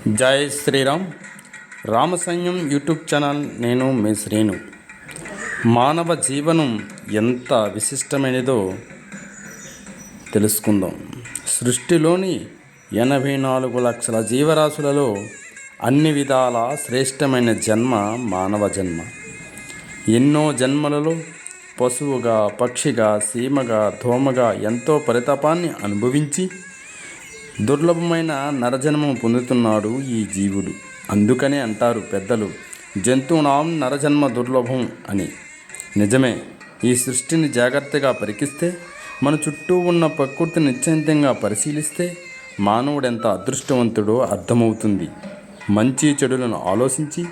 జై Sriram. రామసైన్యం YouTube channel. నేను మీ శ్రీను. మానవ జీవనం ఎంత విశిష్టమైనదో తెలుసుకుందాం. సృష్టిలోని 84 లక్షల జీవరాశులలో అన్ని విధాల శ్రేష్టమైన జన్మ మానవ జన్మ. ఎన్నో జన్మలలో పశువుగా, పక్షిగా, సీమగా, దోమగా ఎంతో పరితాపాన్ని అనుభవించి దుర్లభమైన నరజన్మం పొందుతున్నాడు ఈ జీవుడు. అందుకనే అంటారు పెద్దలు, జంతువునాం నరజన్మ దుర్లభం అని. నిజమే. ఈ సృష్టిని జాగ్రత్తగా పరికిస్తే, మన చుట్టూ ఉన్న ప్రకృతిని నిశ్చయంగా పరిశీలిస్తే మానవుడెంత అదృష్టవంతుడో అర్థమవుతుంది. మంచి చెడులను ఆలోచించి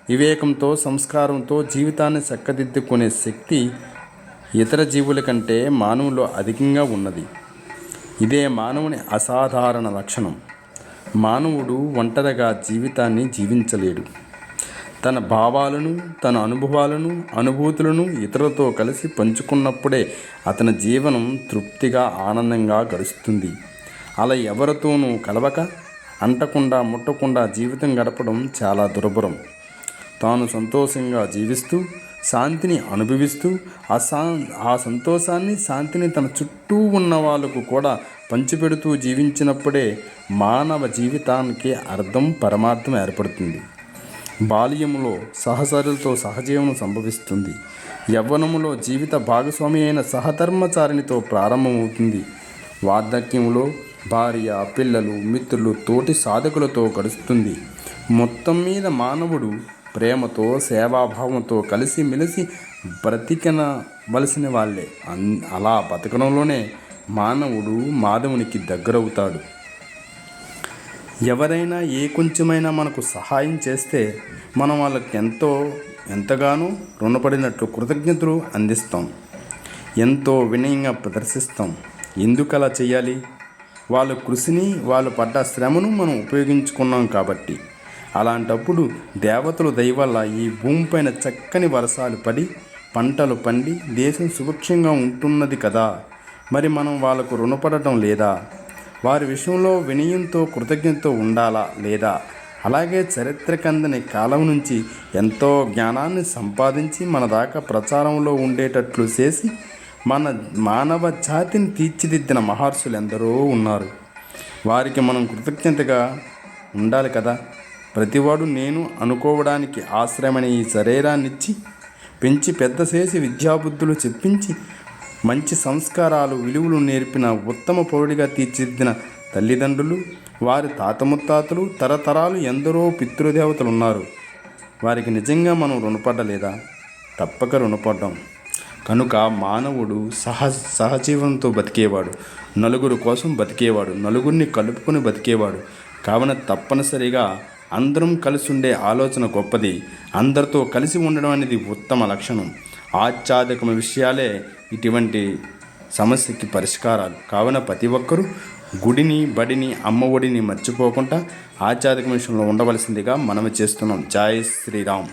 వివేకంతో, సంస్కారంతో జీవితాన్ని చక్కదిద్దుకునే శక్తి ఇతర జీవుల కంటే మానవులో అధికంగా ఉన్నది. ఇదే మానవుని అసాధారణ లక్షణం. మానవుడు ఒంటరిగా జీవితాన్ని జీవించలేడు. తన భావాలను, తన అనుభవాలను, అనుభూతులను ఇతరులతో కలిసి పంచుకున్నప్పుడే అతని జీవనం తృప్తిగా, ఆనందంగా గడుస్తుంది. అలా ఎవరితోనూ కలవక, అంటకుండా ముట్టకుండా జీవితం గడపడం చాలా దుర్భరం. తాను సంతోషంగా జీవిస్తూ, శాంతిని అనుభవిస్తూ, ఆ సంతోషాన్ని, శాంతిని తన చుట్టూ ఉన్న వాళ్ళకు కూడా పంచిపెడుతూ జీవించినప్పుడే మానవ జీవితానికి అర్థం, పరమార్థం ఏర్పడుతుంది. బాల్యములో సహచరులతో సహజీవనం సంభవిస్తుంది. యవ్వనములో జీవిత భాగస్వామి అయిన సహధర్మచారినితో ప్రారంభమవుతుంది. వార్ధక్యంలో భార్య, పిల్లలు, మిత్రులు, తోటి సాధకులతో గడుస్తుంది. మొత్తం మీద మానవుడు ప్రేమతో, సేవాభావంతో కలిసిమెలిసి బ్రతికనవలసిన వాళ్ళే. అలా బతకడంలోనే మానవుడు మాధవునికి దగ్గరవుతాడు. ఎవరైనా ఏ కొంచెమైనా మనకు సహాయం చేస్తే మనం వాళ్ళకి ఎంతగానో రుణపడినట్లు కృతజ్ఞతలు అందిస్తాం. ఎంతో వినయంగా ప్రదర్శిస్తాం. ఎందుకు అలా చేయాలి? వాళ్ళ కృషిని, వాళ్ళు పడ్డ శ్రమను మనం ఉపయోగించుకున్నాం కాబట్టి. అలాంటప్పుడు దేవతలు దయ వల్ల ఈ భూమిపైన చక్కని వర్షాలు పడి, పంటలు పండి దేశం సుభిక్షంగా ఉంటున్నది కదా. మరి మనం వాళ్ళకు రుణపడటం లేదా? వారి విషయంలో వినయంతో, కృతజ్ఞతతో ఉండాలా లేదా? అలాగే చరిత్రకందని కాలం నుంచి ఎంతో జ్ఞానాన్ని సంపాదించి మన దాకా ప్రచారంలో ఉండేటట్లు చేసి మన మానవ జాతిని తీర్చిదిద్దిన మహర్షులు ఎందరో ఉన్నారు. వారికి మనం కృతజ్ఞతగా ఉండాలి కదా. ప్రతివాడు నేను అనుకోవడానికి ఆశ్రయమైన ఈ శరీరాన్నిచ్చి, పెంచి పెద్ద చేసి విద్యాబుద్ధులు చెప్పించి, మంచి సంస్కారాలు, విలువలు నేర్పిన ఉత్తమ పౌరుడిగా తీర్చిదిద్దిన తల్లిదండ్రులు, వారి తాత ముత్తాతలు, తరతరాలు ఎందరో పితృదేవతలు ఉన్నారు. వారికి నిజంగా మనం రుణపడలేదా? తప్పక రుణపడ్డాం. కనుక మానవుడు సహజీవనంతో బతికేవాడు, నలుగురు కోసం బతికేవాడు, నలుగురిని కలుపుకొని బతికేవాడు. కావున తప్పనిసరిగా అందరం కలిసి ఉండే ఆలోచన గొప్పది. అందరితో కలిసి ఉండడం అనేది ఉత్తమ లక్షణం. ఆచ్ఛాదకమైన విషయాలే ఇటువంటి సమస్యకి పరిష్కారాలు. కావున ప్రతి ఒక్కరూ గుడిని, బడిని, అమ్మ ఒడిని మర్చిపోకుండా ఆచ్ఛాదకమైన విషయంలో ఉండవలసిందిగా మనవి చేస్తున్నాం. జై శ్రీరామ్.